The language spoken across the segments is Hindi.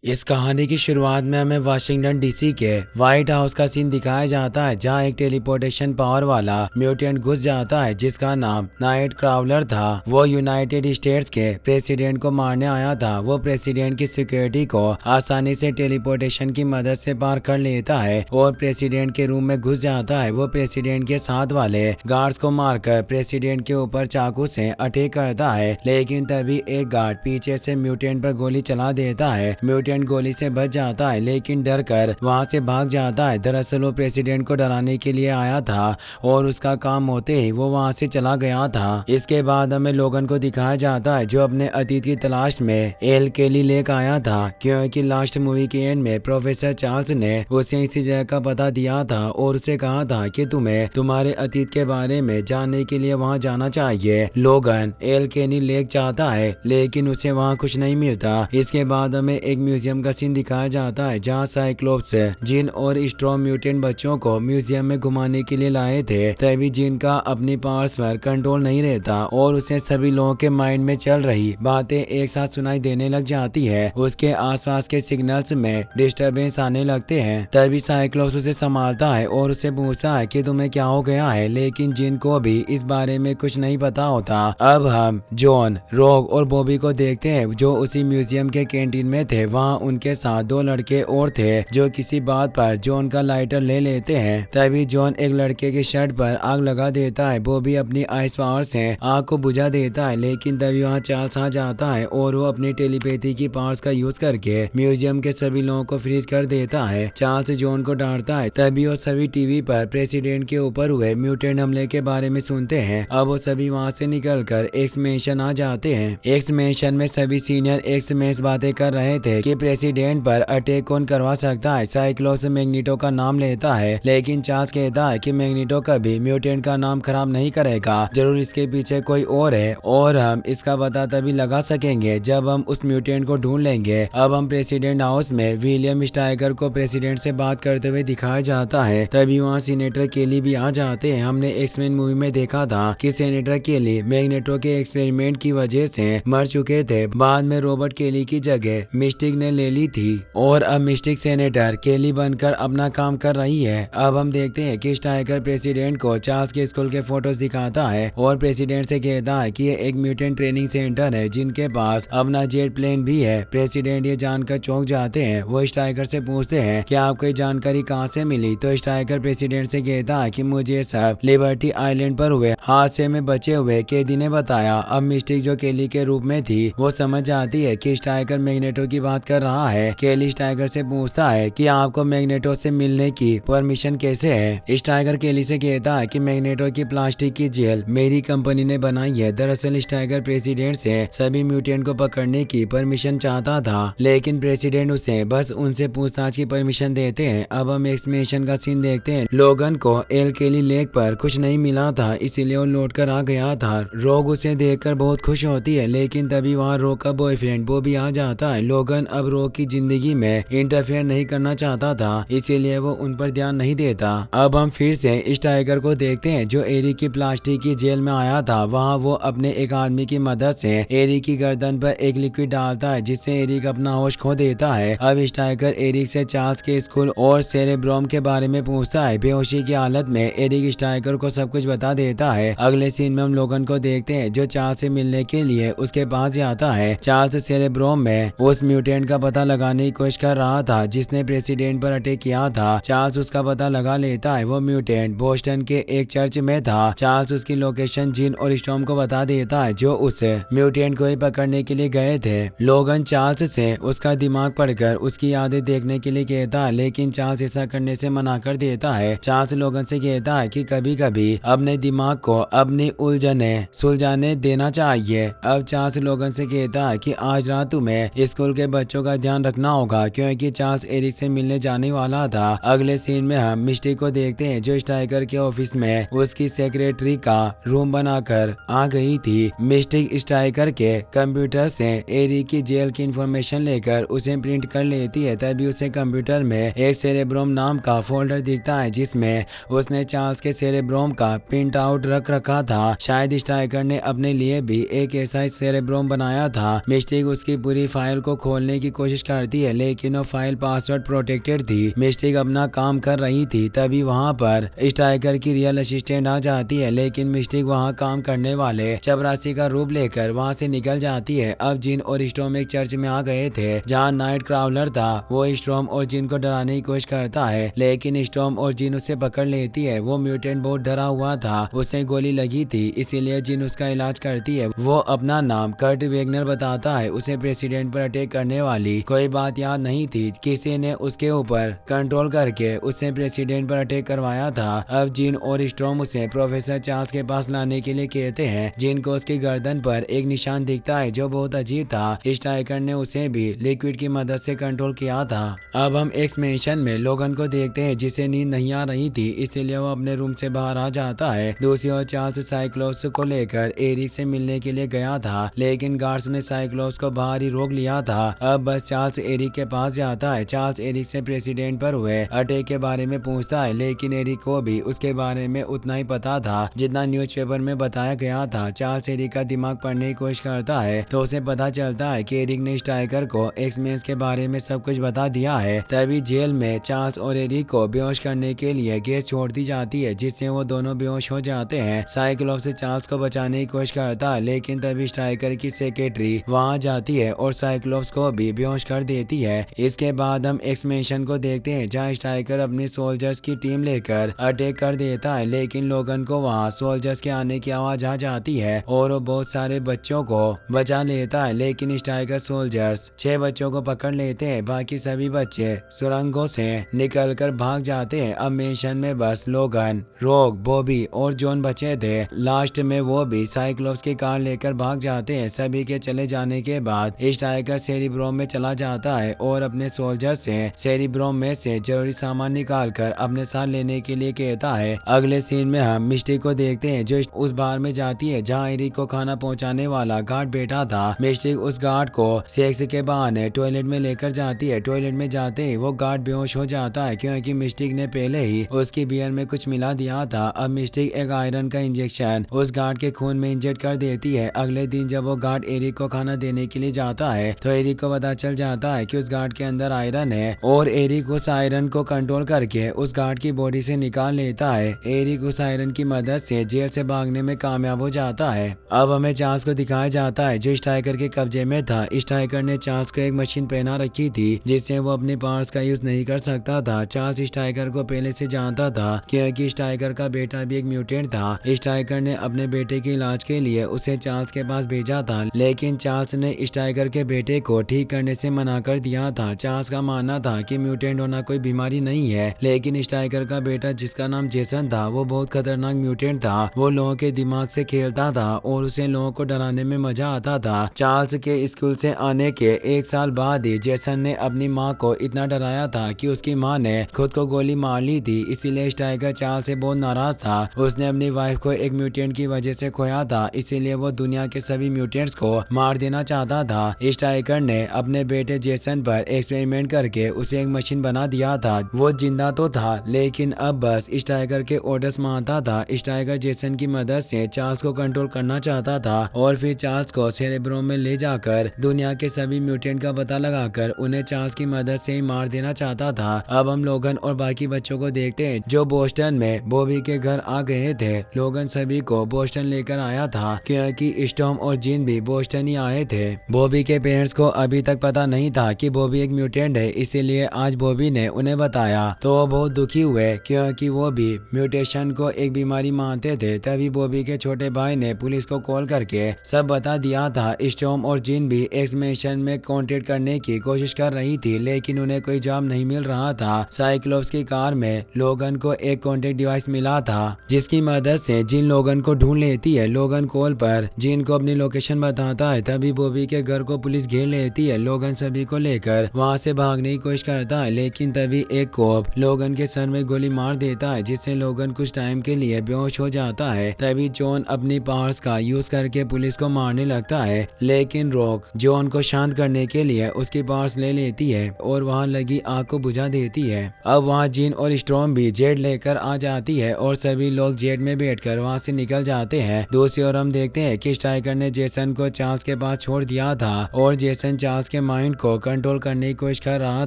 इस कहानी की शुरुआत में हमें वाशिंगटन डीसी के व्हाइट हाउस का सीन दिखाया जाता है, जहां एक टेलीपोर्टेशन पावर वाला म्यूटेंट घुस जाता है जिसका नाम नाइट क्रावलर था। वो यूनाइटेड स्टेट्स के प्रेसिडेंट को मारने आया था। वो प्रेसिडेंट की सिक्योरिटी को आसानी से टेलीपोर्टेशन की मदद से पार कर लेता है और प्रेसिडेंट के रूम में घुस जाता है। वो प्रेसिडेंट के साथ वाले गार्ड्स को मारकर प्रेसिडेंट के ऊपर चाकू से अटैक करता है, लेकिन तभी एक गार्ड पीछे से म्यूटेंट पर गोली चला देता है। म्यूटेंट गोली से बच जाता है, लेकिन डर कर वहां से भाग जाता है। दरअसल वो प्रेसिडेंट को डराने के लिए आया था और उसका काम होते ही वो वहां से चला गया था। इसके बाद हमें लोगन को दिखाया जाता है जो अपने अतीत की तलाश में एल केली लेक आया था, क्योंकि लास्ट मूवी के एंड में प्रोफेसर चार्ल्स ने उसे इसी जगह का पता दिया था और उसे कहा था कि तुम्हें तुम्हारे अतीत के बारे में जानने के लिए वहां जाना चाहिए। लोगन एल केली लेक चाहता है, लेकिन उसे वहां कुछ नहीं मिलता। इसके बाद हमें एक म्यूजियम का सीन दिखाया जाता है जहां साइक्लोप्स जिन और स्ट्रॉ म्यूटेंट बच्चों को म्यूजियम में घुमाने के लिए लाए थे। तभी जिन का अपनी पावर्स पर कंट्रोल नहीं रहता और उसे सभी लोगों के माइंड में चल रही बातें एक साथ सुनाई देने लग जाती है। उसके आसपास के सिग्नल्स में डिस्टरबेंस आने लगते हैं। तभी साइक्लोप्स उसे संभालता है और उसे पूछता है कि तुम्हें क्या हो गया है, लेकिन जिन को भी इस बारे में कुछ नहीं पता होता। अब हम जॉन, रॉग और बॉबी को देखते हैं जो उसी म्यूजियम के कैंटीन में थे। वहाँ उनके साथ दो लड़के और थे जो किसी बात पर जॉन का लाइटर ले लेते हैं। तभी जॉन एक लड़के के शर्ट पर आग लगा देता है। बॉबी अपनी आइस पावर से आग को बुझा देता है, लेकिन तभी वहाँ चार्ल्स आ जाता है और वो अपनी टेलीपैथी की पावर्स का यूज करके म्यूजियम के सभी लोगों को फ्रीज कर देता है। चार्ल्स जॉन को डांटता है। तभी वो सभी टीवी पर प्रेसिडेंट के ऊपर हुए म्यूटेंट हमले के बारे में सुनते हैं। अब वो सभी वहाँ से निकलकर एक्स मैंशन आ जाते हैं। एक्स मैंशन में सभी सीनियर एक्स मैंस बातें कर रहे थे कि प्रेसिडेंट पर अटैक कौन करवा सकता है। साइक्लोप्स मैग्नीटो का नाम लेता है, लेकिन चार्ल्स कहता है कि मैग्नीटो कभी म्यूटेंट का नाम खराब नहीं करेगा, जरूर इसके पीछे कोई और है और हम इसका पता तभी लगा सकेंगे जब हम उस म्यूटेंट को ढूंढ लेंगे। अब हम प्रेसिडेंट हाउस में विलियम स्टाइगर को प्रेसिडेंट से बात करते हुए दिखाया जाता है। तभी वहाँ सीनेटर केली भी आ जाते हैं। हमने एक्समैन मूवी में देखा था कि सीनेटर केली मैग्नेटो के एक्सपेरिमेंट की वजह से मर चुके थे। बाद में रॉबर्ट केली की जगह मिस्टिक ने ले ली थी और अब मिस्टिक सेनेटर केली बनकर अपना काम कर रही है। अब हम देखते हैं कि स्टाइगर प्रेसिडेंट को चार्ल्स के स्कूल के फोटोज दिखाता है और प्रेसिडेंट से कहता है कि ये एक म्यूटेंट ट्रेनिंग सेंटर है जिनके पास अपना जेट प्लेन भी है। प्रेसिडेंट ये जानकर चौंक जाते हैं। वो स्टाइगर से पूछते हैं कि आपको ये जानकारी कहाँ से मिली। तो स्टाइगर प्रेसिडेंट से कहता है कि मुझे सब लिबर्टी आइलैंड पर हुए हादसे में बचे हुए कैदी ने बताया। अब मिस्टिक जो केली के रूप में थी वो समझ जाती है कि स्टाइगर मैग्नेटो की बात कर रहा है। केली स्टाइगर से पूछता है कि आपको मैग्नेटो से मिलने की परमिशन कैसे है। स्टाइगर केली से कहता है कि मैग्नेटो की प्लास्टिक की जेल मेरी कंपनी ने बनाई है। दरअसल स्टाइगर प्रेसिडेंट से सभी म्यूटेंट को पकड़ने की परमिशन चाहता था, लेकिन प्रेसिडेंट उसे बस उनसे पूछताछ की परमिशन देते हैं। अब हम एक्समेशन का सीन देखते हैं। लोगन को एल केली लेक पर कुछ नहीं मिला था, इसीलिए वो लौट कर आ गया था। रोग उसे देखकर बहुत खुश होती है, लेकिन तभी वहाँ रोग का बॉयफ्रेंड वो भी आ जाता है। लोगन अब रोग की जिंदगी में इंटरफेयर नहीं करना चाहता था, इसीलिए वो उन पर ध्यान नहीं देता। अब हम फिर से इस टाइगर को देखते हैं जो एरिक की प्लास्टिक की जेल में आया था। वहाँ वो अपने एक आदमी की मदद से एरिक की गर्दन पर एक लिक्विड डालता है जिससे एरिक अपना होश खो देता है। अब इस टाइगर एरिक से चार्ल्स के स्कूल और सेरेब्रोम के बारे में पूछता है। बेहोशी की हालत में एरिक स्टाइगर को सब कुछ बता देता है। अगले सीन में हम लोगन को देखते हैं जो चार्ल्स से मिलने के लिए उसके पास जाता है। चार्ल्स सेरेब्रोम में उस म्यूटेंट का पता लगाने की कोशिश कर रहा था जिसने प्रेसिडेंट पर अटैक किया था। चार्ल्स उसका पता लगा लेता है। वो म्यूटेंट बोस्टन के एक चर्च में था। चार्ल्स उसकी लोकेशन जिन और स्टॉर्म को बता देता है जो उस म्यूटेंट को ही पकड़ने के लिए गए थे। लोगन चार्ल्स से उसका दिमाग पढ़कर उसकी यादें देखने के लिए कहता है, लेकिन चार्ल्स ऐसा करने से मना कर देता है। चार्ल्स लोगन से कहता है कि कभी कभी अपने दिमाग को अपनी उलझने सुलझाने देना चाहिए। अब चार्ल्स लोगन से कहता है कि आज रात तुम्हें स्कूल के बच्चों का ध्यान रखना होगा, क्योंकि चार्ल्स एरिक से मिलने जाने वाला था। अगले सीन में हम मिस्टिक को देखते हैं जो स्टाइगर के ऑफिस में उसकी सेक्रेटरी का रूम बनाकर आ गई थी। मिस्टिक स्टाइगर के कंप्यूटर से एरिक की जेल की इंफॉर्मेशन लेकर उसे प्रिंट कर लेती है। तभी उसे कंप्यूटर में एक सेरेब्रोम नाम का फोल्डर दिखता है जिसमें उसने चार्ल्स के सेरेब्रोम का प्रिंट आउट रख रखा था। शायद स्टाइगर ने अपने लिए भी एक ऐसा सेरेब्रोम बनाया था। मिस्टिक उसकी पूरी फाइल को खोलने की कोशिश करती है, लेकिन वो फाइल पासवर्ड प्रोटेक्टेड थी। मिस्टिक अपना काम कर रही थी, तभी वहाँ पर स्ट्राइकर की रियल असिस्टेंट आ जाती है, लेकिन मिस्टिक वहाँ काम करने वाले चपरासी का रूप लेकर वहाँ से निकल जाती है। अब जिन और स्टॉर्म एक चर्च में आ गए थे जहाँ नाइट क्राउलर था। वो स्टॉर्म और जिन को डराने की कोशिश करता है, लेकिन स्टॉर्म और जिन उसे पकड़ लेती है। वो म्यूटेंट बहुत डरा हुआ था, उसे गोली लगी थी, इसीलिए जिन उसका इलाज करती है। वो अपना नाम कर्ट वेगनर बताता है। उसे प्रेसिडेंट पर अटैक करने वाली कोई बात याद नहीं थी, किसी ने उसके ऊपर कंट्रोल करके उसे प्रेसिडेंट पर अटैक करवाया था। अब जिन और स्टॉर्म उसे प्रोफेसर चार्ल्स के पास लाने के लिए कहते हैं। जिन को उसकी गर्दन पर एक निशान दिखता है जो बहुत अजीब था। स्ट्राइकर ने उसे भी लिक्विड की मदद से कंट्रोल किया था। अब हम एक मेंशन में लोगन को देखते हैं जिसे नींद नहीं आ रही थी, इसीलिए वो अपने रूम से बाहर आ जाता है। दूसरी ओर चार्ल्स साइक्लोप्स को लेकर एरिक से मिलने के लिए गया था, लेकिन गार्ड्स ने साइक्लोप्स को बाहर ही रोक लिया था। अब बस चार्ल्स एरिक के पास जाता है। चार्ल्स एरिक से प्रेसिडेंट पर हुए अटैक के बारे में पूछता है, लेकिन एरिक को भी उसके बारे में उतना ही पता था जितना न्यूज़पेपर में बताया गया था। चार्ल्स एरिक का दिमाग पढ़ने की कोशिश करता है तो उसे पता चलता है कि एरिक ने स्ट्राइकर को एक्स-मेंस के बारे में सब कुछ बता दिया है। तभी जेल में चार्ल्स और एरिक को बेहोश करने के लिए गैस छोड़ दी जाती है, जिससे वो दोनों बेहोश हो जाते हैं। साइक्लोप्स से चार्ल्स को बचाने की कोशिश करता है, लेकिन तभी स्ट्राइकर की सेक्रेटरी वहां जाती है और साइक्लोप्स को भी बेहोश कर देती है। इसके बाद हम एक्समेंशन को देखते हैं जहाँ स्ट्राइकर अपनी सोल्जर्स की टीम लेकर अटैक कर देता है, लेकिन लोगन को वहाँ सोल्जर्स के आने की आवाज आ जाती है और वो बहुत सारे बच्चों को बचा लेता है। लेकिन स्ट्राइकर सोल्जर्स 6 बच्चों को पकड़ लेते हैं, बाकी सभी बच्चे सुरंगों से निकलकर भाग जाते हैं। अब मेंशन में बस लोगन, रॉक, बॉबी और जॉन बचे थे। लास्ट में वो भी साइक्लोप्स की कार लेकर भाग जाते हैं। सभी के चले जाने के बाद स्ट्राइकर सेरिब्रोम में चला जाता है और अपने सोल्जर से सेरिब्रोम में से जरूरी सामान निकालकर अपने साथ लेने के लिए कहता है। अगले सीन में हम मिस्टिक को देखते हैं जो उस बार में जाती है जहाँ एरिक को खाना पहुंचाने वाला गार्ड बैठा था। मिस्टिक उस गार्ड को सेक्स के बहाने टॉयलेट में लेकर जाती है। टॉयलेट में जाते ही वो गार्ड बेहोश हो जाता है, क्योंकि मिस्टिक ने पहले ही उसकी बियर में कुछ मिला दिया था। अब मिस्टिक एक आयरन का इंजेक्शन उस गार्ड के खून में इंजेक्ट कर देती है। अगले दिन जब वो गार्ड एरिक को खाना देने के लिए जाता है तो एरिक को पता चल जाता है कि उस गार्ड के अंदर आयरन है और एरिक उस आयरन को कंट्रोल करके उस गार्ड की बॉडी से निकाल लेता है। एरिक उस आयरन की मदद से जेल से भागने में कामयाब हो जाता है। अब हमें चार्ल्स को दिखाया जाता है जो स्ट्राइकर के कब्जे में था। स्ट्राइकर ने चार्ल्स को एक मशीन पहना रखी थी जिससे वो अपने पावर्स का यूज नहीं कर सकता था। चार्ल्स स्ट्राइकर को पहले से जानता था क्योंकि स्ट्राइकर का बेटा भी एक म्यूटेंट था। स्ट्राइकर ने अपने बेटे के इलाज के लिए उसे चार्ल्स के पास भेजा था, लेकिन चार्ल्स ने स्ट्राइकर के बेटे को ठीक करने से मना कर दिया था। चार्ल्स का मानना था कि म्यूटेंट होना कोई बीमारी नहीं है, लेकिन स्ट्राइकर का बेटा जिसका नाम जेसन था वो बहुत खतरनाक म्यूटेंट था। वो लोगों के दिमाग से खेलता था और उसे लोगों को डराने में मजा आता था। चार्ल्स के स्कूल से आने के 1 साल बाद ही जेसन ने अपनी माँ को इतना डराया था कि उसकी माँ ने खुद को गोली मार ली थी। इसीलिए स्ट्राइकर चार्ल्स से बहुत नाराज था। उसने अपनी वाइफ को एक म्यूटेंट की वजह से खोया था, इसीलिए वो दुनिया के सभी म्यूटेंट्स को मार देना चाहता था। स्ट्राइकर ने अपने बेटे जेसन पर एक्सपेरिमेंट करके उसे एक मशीन बना दिया था। वो जिंदा तो था, लेकिन अब बस स्ट्राइकर के ऑर्डर्स मानता था। स्ट्राइकर जेसन की मदद से चार्ल्स को कंट्रोल करना चाहता था और फिर चार्ल्स को सेरेब्रोम में ले जाकर दुनिया के सभी म्यूटेंट का पता लगाकर उन्हें चार्ल्स की मदद से ही मार देना चाहता था। अब हम लोगन और बाकी बच्चों को देखते हैं जो बोस्टन में बॉबी के घर आ गए थे। लोगन सभी को बोस्टन लेकर आया था क्योंकि स्टॉर्म और जिन भी बोस्टन ही आए थे। बॉबी के पेरेंट्स को अभी तक पता नहीं था कि बॉबी एक म्यूटेंट है, इसीलिए आज बॉबी ने उन्हें बताया तो वो बहुत दुखी हुए क्योंकि वो भी म्यूटेशन को एक बीमारी मानते थे। तभी बॉबी के छोटे भाई ने पुलिस को कॉल करके सब बता दिया था। स्टॉर्म और जिन भी एक्समेंशन में कांटेक्ट करने की कोशिश कर रही थी, लेकिन उन्हें कोई जवाब नहीं मिल रहा था। साइक्लोप्स की कार में लोगन को एक कांटेक्ट डिवाइस मिला था जिसकी मदद से जिन लोगन को ढूंढ लेती है। लोगन कॉल पर जिन को अपनी लोकेशन बताता है। तभी बॉबी के घर को पुलिस घेर लेती है। लोगन सभी को लेकर वहां से भागने की कोशिश करता है, लेकिन तभी एक कॉप लोगन के सर में गोली मार देता है जिससे लोगन कुछ टाइम के लिए बेहोश हो जाता है। तभी जॉन अपनी पावर्स का यूज करके पुलिस को मारने लगता है, लेकिन रॉक जॉन को शांत करने के लिए उसकी पावर्स ले लेती है और वहां लगी आग को बुझा देती है। अब वहां जिन और स्टॉर्म भी जेट लेकर आ जाती है और सभी लोग जेट में बैठकर वहां से निकल जाते हैं। दूसरी ओर हम देखते हैं कि स्ट्राइकर ने जेसन को चार्ल्स के पास छोड़ दिया था और जेसन चार्ल्स के माइंड को कंट्रोल करने की कोशिश कर रहा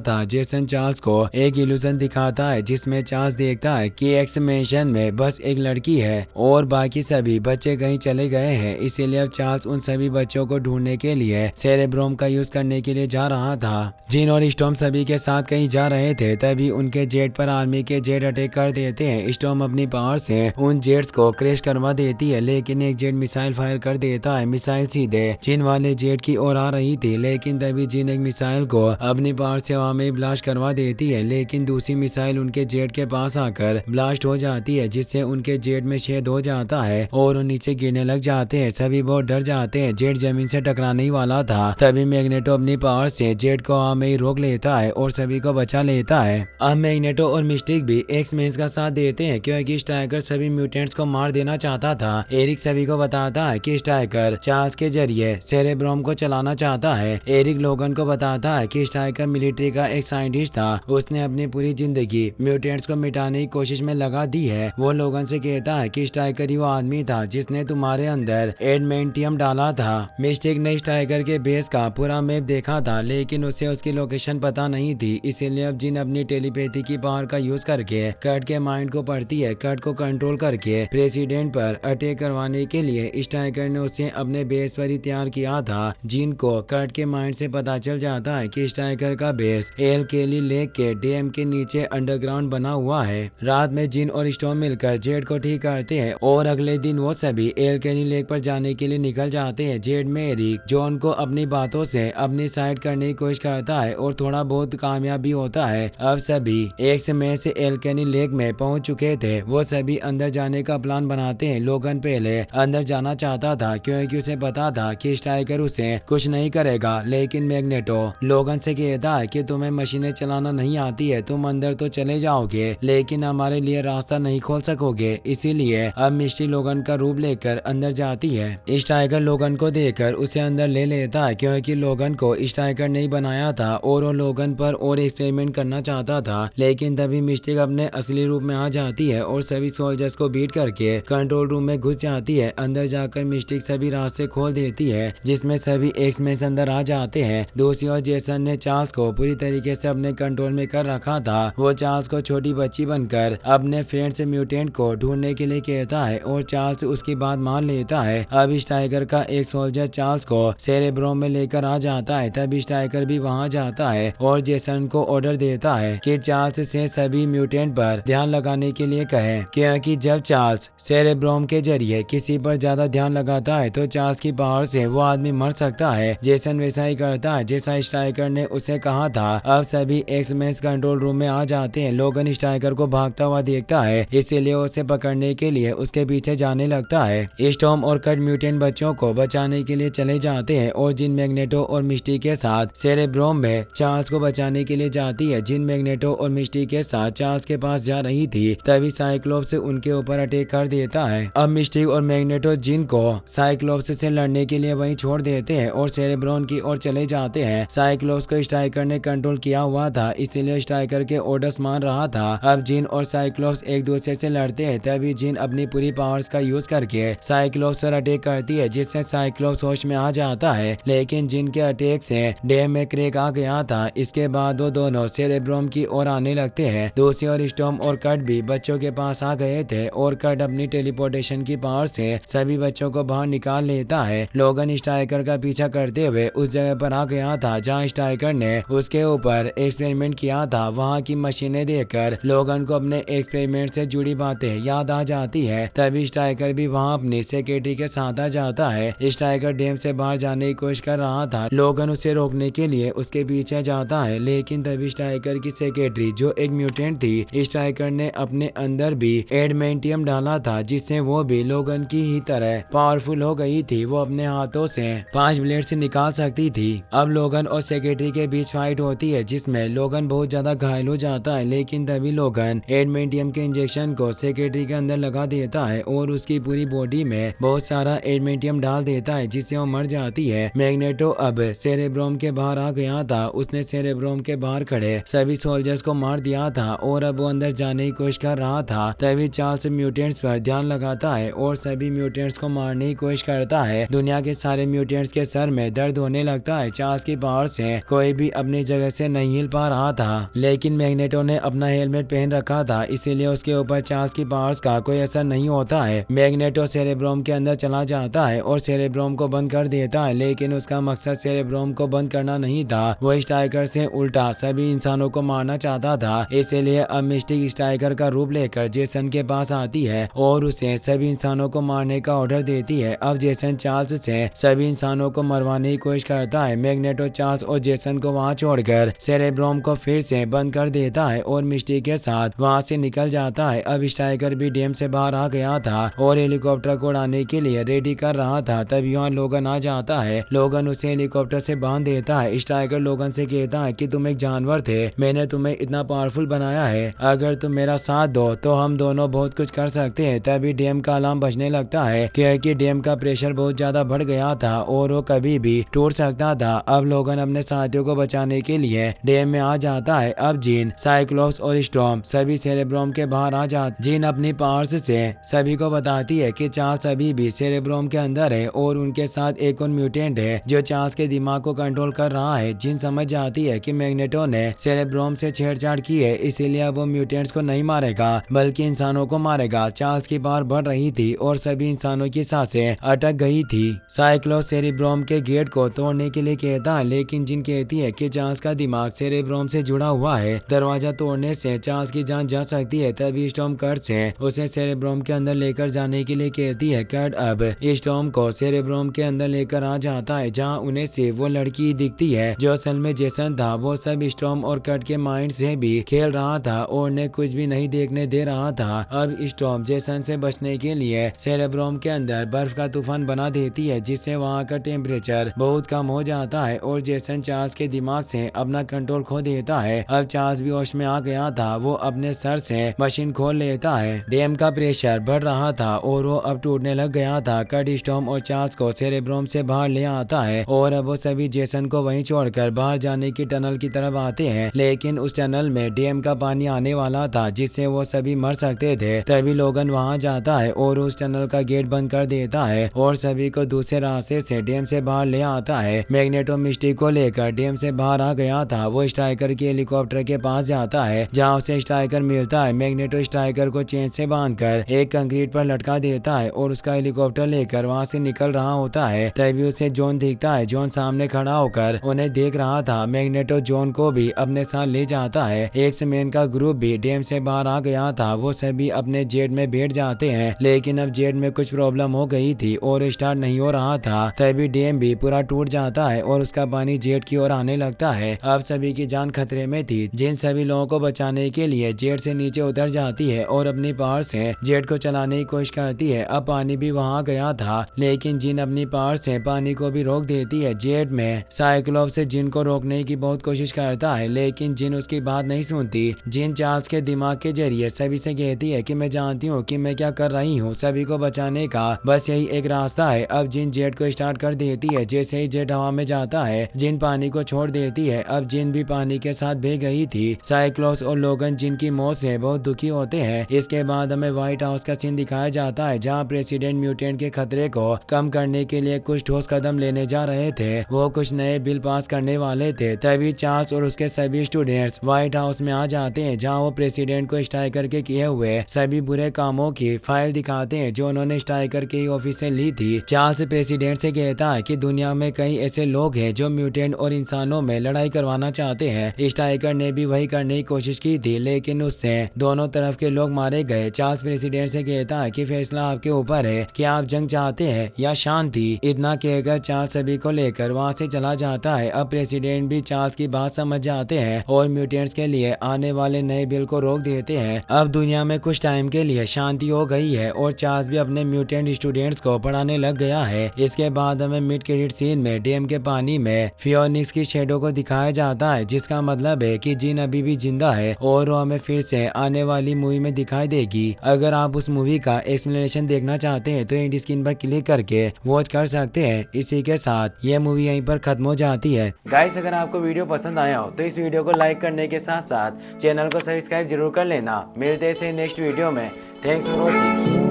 था। जेसन चार्ल्स को एक इल्यूजन दिखाता है जिसमें चार्ल्स देखता है कि एक्समेंशन में बस एक लड़की है और बाकी सभी बच्चे कहीं चले गए हैं। इसीलिए अब चार्ल्स उन सभी बच्चों को ढूंढने के लिए सेरेब्रोम का यूज करने के लिए जा रहा था। जिन और स्टॉर्म सभी के साथ कहीं जा रहे थे, तभी उनके जेट पर आर्मी के जेट अटैक कर देते हैं। स्टॉर्म अपनी पावर से उन जेट्स को क्रैश करवा देती है, लेकिन एक जेट मिसाइल फायर कर देता है। मिसाइल सीधे जिन वाले जेट की ओर आ रही थी, लेकिन तभी जिन एक मिसाइल को अपनी पावर से हवा में ब्लास्ट करवा देती है, लेकिन दूसरी मिसाइल उनके जेट के पास आकर ब्लास्ट हो जाती है, जिससे उनके जेट में छेद हो जाता है और वो नीचे गिरने लग जाते हैं। सभी बहुत डर जाते हैं। जेट जमीन से टकराने ही वाला था, तभी मैग्नेटो अपनी पावर से जेट को हवा में ही रोक लेता है और सभी को बचा लेता है। अब मैग्नेटो और मिस्टिक भी एक्स-मेन का साथ देते हैं, क्योंकि स्ट्राइकर सभी म्यूटेंट्स को मार देना चाहता था। एरिक सभी को बताता है कि स्ट्राइकर चार्ल्स के जरिए सेरेब्रोम को चलाना चाहता है। एरिक लोगन को बताता है कि स्ट्राइकर मिलिट्री का एक साइंटिस्ट था, उसने अपनी पूरी जिंदगी म्यूटेंट्स को मिटाने की कोशिश में लगा दी है। वो लोगन से कहता है कि स्ट्राइकर ही वो आदमी था जिसने तुम्हारे अंदर एडमेंटियम डाला था। मिस्टिक ने स्ट्राइकर के बेस का पूरा मैप देखा था, लेकिन उसे उसकी लोकेशन पता नहीं थी। इसीलिए अब जिन अपनी टेलीपैथी की पावर का यूज करके कर्ट के माइंड को पढ़ती है। कर्ट को कंट्रोल करके प्रेसिडेंट पर अटैक करवाने के लिए स्ट्राइकर ने उसे अपने बेस पर ही तैयार किया था। जिन को कर्ट के माइंड से पता चल जाता है कि स्ट्राइकर का बेस एल केली लेक के डैम के नीचे अंडरग्राउंड बना हुआ है। रात में जिन और स्टॉर्म मिलकर जेट को ठीक करते हैं और अगले दिन वो सभी एल केली लेक पर जाने के लिए निकल जाते हैं। जेट में एरिक जॉन को अपनी बातों से अपनी साइड करने की कोशिश करता है और थोड़ा बहुत कामयाब भी होता है। अब सभी एक समय से एल केली लेक में पहुंच चुके थे। वो सभी अंदर जाने का प्लान बनाते हैं। लोगन पहले अंदर जाना चाहता था, क्योंकि उसे पता था कि स्ट्राइकर उसे कुछ नहीं करेगा, लेकिन मैग्नेटो लोगन से कहता है कि तुम्हें मशीनें चलाना नहीं आती है, तुम अंदर तो चले जाओगे लेकिन हमारे लिए रास्ता नहीं खोल सकोगे। इसीलिए अब मिस्टी लोगन का रूप लेकर अंदर जाती है। स्ट्राइकर लोगन को देखकर उसे अंदर ले लेता है, क्योंकि लोगन को स्ट्राइकर नहीं बनाया था और वो लोगन पर और एक्सपेरिमेंट करना चाहता था। लेकिन तभी मिस्टिक अपने असली रूप में आ जाती है और सभी सोल्जर्स को बीट करके कंट्रोल रूम में घुस जाती है। अंदर जाकर मिस्टिक सभी रास्ते खोल देती है, जिसमें सभी एक्स-मेन अंदर आ जाते हैं। दूसरी ओर जेसन ने चार्ल्स को पूरी तरीके से अपने कंट्रोल में कर रखा था। वो चार्ल्स को छोटी बच्ची बनकर अपने फ्रेंड से म्यूटेंट को ढूंढने के लिए कहता है और चार्ल्स उसकी बात मान लेता है। अब स्ट्राइकर का एक सोल्जर चार्ल्स को सेरेब्रोम में लेकर आ जाता है। तब स्ट्राइकर भी वहां जाता है और जेसन को ऑर्डर देता है कि चार्ल्स से सभी म्यूटेंट पर ध्यान लगाने के लिए कहे, क्योंकि जब चार्ल्स सेरेब्रोम के जरिए किसी पर ज्यादा ध्यान लगाता है तो चार्ल्स की पावर से वो आदमी मर सकता है। जेसन वैसा ही करता है जैसा स्ट्राइकर ने उसे कहा था। अब सभी एक्स-मेन कंट्रोल रूम में आ जाते हैं। लोगन स्ट्राइकर को भागता हुआ देखता है, इसीलिए उसे पकड़ने के लिए उसके पीछे जाने लगता है। स्टॉर्म और कट म्यूटेंट बच्चों को बचाने के लिए चले जाते हैं और जिन मैग्नेटो और मिस्टी के साथ सेरेब्रोम में चार्ल्स को बचाने के लिए जाती है। जिन मैग्नेटो और मिस्टी के साथ चार्ल्स के पास जा रही थी, तभी साइक्लोप्स उनके ऊपर अटैक कर देता है। अब मिस्टी और मैग्नेटो जिन को साइक्लोप्स से लड़ने के लिए वहीं छोड़ देते हैं और सेरेब्रोम की ओर चले जाते हैं। साइक्लोप्स को स्ट्राइकर ने कंट्रोल किया हुआ था, इसलिए स्ट्राइकर के ऑर्डर्स मान रहा था। अब जिन और साइक्लोप्स एक दूसरे से लड़ते हैं, तभी जिन अपनी पूरी पावर्स का यूज करके साइक्लोप्स पर अटैक करती है, जिससे साइक्लोप्स होश में आ जाता है। लेकिन जिन के अटैक से डैम में क्रैक आ गया था। इसके बाद वो दोनों सेरेब्रोम की ओर आने लगते हैं। दूसरी ओर स्टॉर्म और कट भी बच्चों के पास आ गए थे और कट अपनी टेलीपोर्टेशन की पावर से सभी बच्चों को बाहर निकाल लेता है। लोगन स्ट्राइकर का पीछा करते हुए उस जगह पर आ गया था जहाँ स्ट्राइकर ने उसके ऊपर एक्सपेरिमेंट किया था। वहाँ की मशीनें देखकर लोगन को अपने एक्सपेरिमेंट से जुड़ी बातें याद आ जाती है। तभी स्ट्राइकर भी वहाँ अपनी सेक्रेटरी के साथ आ जाता है। स्ट्राइकर डैम से बाहर जाने की कोशिश कर रहा था। लोगन उसे रोकने के लिए उसके पीछे जाता है, लेकिन तभी स्ट्राइकर की सेक्रेटरी जो एक म्यूटेंट थी, स्ट्राइकर ने अपने अंदर भी एडमेंटियम डाला था, जिससे वो भी लोगन की ही तरह पावरफुल हो गई थी। वो अपने हाथों से 5 ब्लेड से निकाल सकती थी। अब लोगन और सेक्रेटरी के बीच फाइट होती है, जिसमें लोगन बहुत ज्यादा घायल हो जाता है। लेकिन तभी लोगन एडमेंटियम के इंजेक्शन को सेक्रेटरी के अंदर लगा देता है और उसकी पूरी बॉडी में बहुत सारा एडमेंटियम डाल देता है, जिससे वो मर जाती है। मैग्नेटो अब सेरेब्रोम के बाहर आ गया था। उसने सेरेब्रोम के बाहर खड़े सभी सोल्जर्स को मार दिया था और अब वो अंदर जाने की कोशिश कर रहा था। तभी चार्ल्स म्यूटेंट्स पर ध्यान लगाता है और सभी म्यूटेंट्स को मारने की कोशिश करता है। दुनिया के सारे म्यूटेंट्स के सर में दर्द होने लगता है। चार्ल्स की पावर से कोई भी अपनी जगह से नहीं हिल पा रहा था, लेकिन मैग्नेटो ने अपना हेलमेट पहन रखा था, इसीलिए उसके ऊपर चार्ल्स की पावर्स का कोई असर नहीं होता है। मैग्नेटो सेरेब्रोम के अंदर चला जाता है और सेरेब्रोम को बंद कर देता है, लेकिन उसका मकसद सेरेब्रोम को बंद करना नहीं था, वो स्ट्राइकर से उल्टा सभी इंसानों को मारना चाहता था। इसीलिए अब मिस्टिक स्ट्राइकर का रूप लेकर जेसन के पास आती है और उसे सभी इंसानों को मारने का ऑर्डर देती है। अब जेसन चार्ल्स से सभी इंसानों को मरवाने की कोशिश करता है। मैग्नेटो चार्ल्स और जेसन को वहां छोड़कर सेरेब्रोम को फिर से बंद कर देता है और मिस्टिक के साथ वहां से निकल जाता है। अब स्ट्राइकर भी डैम से बाहर आ गया था और हेलीकॉप्टर को उड़ाने के लिए रेडी कर रहा था। तभी वहाँ लोगन आ जाता है। लोगन उसे हेलीकॉप्टर से बांध देता है। स्ट्राइकर लोगन से कहता है कि तुम एक जानवर थे, मैंने तुम्हें इतना पावरफुल बनाया है, अगर तुम मेरा साथ दो तो हम दोनों बहुत कुछ कर सकते हैं। तभी डैम का अलार्म बजने लगता है क्योंकि डैम का प्रेशर बहुत ज्यादा बढ़ गया था और वो कभी भी टूट सकता था। अब लोगन अपने साथियों को बचाने के लिए डैम में आ जाता है। अब जीन, साइक्लोप्स और स्टॉर्म सभी सेरेब्रोम के बाहर आ जाते। जीन अपनी पावर्स से सभी को बताती है कि चार्ल्स अभी भी सेरेब्रोम के अंदर है और उनके साथ एक और म्यूटेंट है जो चार्ल्स के दिमाग को कंट्रोल कर रहा है। जीन समझ जाती है कि मैग्नेटो ने सेरेब्रोम से छेड़छाड़ की है, इसीलिए वो म्यूटेंट्स को नहीं मारेगा बल्कि इंसानों को मारेगा। चार्ल्स की पावर बढ़ रही थी और सभी इंसानों की सांसें अटक गई थी। साइक्लोप्स सेरेब्रोम के गेट को तोड़ने के लिए कहता है, लेकिन जिन कहती है कि चार्ल्स का दिमाग सेरेब्रोम से जुड़ा हुआ है, दरवाजा तोड़ने से चार्ल्स की जान जा सकती है। तभी स्टॉर्म कर्ट से उसे सेरेब्रोम के अंदर लेकर जाने के लिए कहती है। कर्ट अब स्टॉर्म को सेरेब्रोम के अंदर लेकर आ जाता है, जहां उन्हें से वो लड़की दिखती है जो असल में जेसन था। वो सब स्टॉर्म और कर्ट के माइंड से भी खेल रहा था और उन्हें कुछ भी नहीं देखने दे रहा था। अब स्टॉर्म जेसन से बचने के लिए सेरेब्रोम के अंदर बर्फ का तूफान बना देती है, जिससे वहाँ का टेम्परेचर बहुत कम हो जाता है और जेसन चार्ल्स के दिमाग से अपना कंट्रोल खो देता है। अब चार्ल्स भी होश में आ गया था, वो अपने सर से मशीन खोल लेता है। डैम का प्रेशर बढ़ रहा था और वो अब टूटने लग गया था। कर्ट स्टॉर्म और चार्ल्स को सेरेब्रोम से बाहर ले आता है और अब वो सभी जेसन को वहीं छोड़कर बाहर जाने की टनल की तरफ आते हैं, लेकिन उस टनल में डैम का पानी आने वाला था जिससे वो सभी मर सकते थे। तभी लोगन वहां जाता है और उस टनल का गेट बंद कर देता है और सभी को दूसरे रास्ते से डैम से बाहर ले आता है। मैग्नेटो मिस्टिक को लेकर डैम से बाहर आ गया था। वो स्ट्राइकर के हेलीकॉप्टर के पास जाता है जहाँ उसे स्ट्राइकर मिलता है। मैग्नेटो स्ट्राइकर को चेन से बांधकर एक कंक्रीट पर लटका देता है और उसका हेलीकॉप्टर लेकर वहाँ से निकल रहा होता है। तभी उसे जॉन दिखता है। जॉन सामने खड़ा होकर उन्हें देख रहा था। मैग्नेटो जॉन को भी अपने साथ ले जाता है। एक्स-मैन का ग्रुप भी डैम से बाहर आ गया था। वो सभी अपने जेट में बैठ जाते हैं, लेकिन अब जेट में कुछ प्रॉब्लम हो गई थी और स्टार्ट नहीं हो रहा था। तभी डैम भी पूरा टूट जाता है और उसका पानी जेट की ओर आने लगता है। अब सभी की जान खतरे में थी। जिन सभी लोगों को बचाने के लिए जेट से नीचे उतर जाती है और अपनी पावर से जेट को चलाने की कोशिश करती है। अब पानी भी वहां गया था, लेकिन जिन अपनी पावर से पानी को भी रोक देती है। जेट में साइक्लोप्स से जिन को रोकने की बहुत कोशिश करता है, लेकिन जिन उसकी बात नहीं सुनती। जिन चार्ल्स के दिमाग के जरिए सभी से कहती है कि मैं जानती हूँ कि मैं क्या कर रही हूँ, सभी को बचाने का बस यही एक रास्ता है। अब जिन जेट को स्टार्ट कर देती है। जैसे ही जेट हवा में जाता है, जिन पानी को छोड़ देती है। अब जिन भी पानी के साथ बह गई थी। साइक्लोप्स और लोगन जिनकी मौत से बहुत दुखी होते हैं। इसके बाद हमें व्हाइट हाउस का सीन दिखाया जाता है, जहाँ प्रेसिडेंट म्यूटेंट के खतरे को कम करने के लिए कुछ ठोस कदम लेने जा रहे थे। वो कुछ नए बिल पास करने वाले थे। तभी चार्ल्स और उसके सभी स्टूडेंट्स व्हाइट हाउस में आ जाते हैं, जहाँ वो प्रेसिडेंट को स्ट्राइकर के किए हुए सभी बुरे कामों की फाइल दिखाते हैं जो उन्होंने स्ट्राइकर के ही ऑफिस से ली थी। चार्ल्स प्रेसिडेंट से कहता है कि दुनिया में कई ऐसे लोग हैं जो म्यूटेंट और इंसानों में लड़ाई करवाना चाहते हैं। स्ट्राइकर ने भी वही करने की कोशिश की थी, लेकिन उससे दोनों तरफ के लोग मारे गए। चार्ल्स प्रेसिडेंट से कहता है कि फैसला आपके ऊपर है कि आप जंग चाहते हैं या शांति। इतना कहकर चार्ल्स सभी को लेकर वहाँ से चला जाता है। अब प्रेसिडेंट भी चार्ल्स की बात समझ जाते हैं और म्यूटेंट्स के लिए आने वाले नए बिल को रोक देते हैं। अब दुनिया में कुछ टाइम के लिए शांति हो गई है और चार्ल्स भी अपने म्यूटेंट स्टूडेंट्स को पढ़ाने लग गया है। इसके बाद हमें मिड क्रेडिट सीन में डैम के पानी में फियोनिक्स की शेडो को दिखाया जाता है, जिसका मतलब है कि जिन अभी भी जिंदा है और वो हमें फिर से आने वाली मूवी में दिखाई देगी। अगर आप उस मूवी का एक्सप्लेनेशन देखना चाहते हैं तो एंड स्क्रीन पर क्लिक करके वॉच कर सकते हैं। इसी के साथ ये मूवी यहीं पर खत्म हो जाती है। गाइस, अगर आपको वीडियो पसंद आया हो तो इस वीडियो को लाइक करने के साथ साथ चैनल को सब्सक्राइब जरूर कर लेना। मिलते हैं नेक्स्ट वीडियो में। Thanks for watching.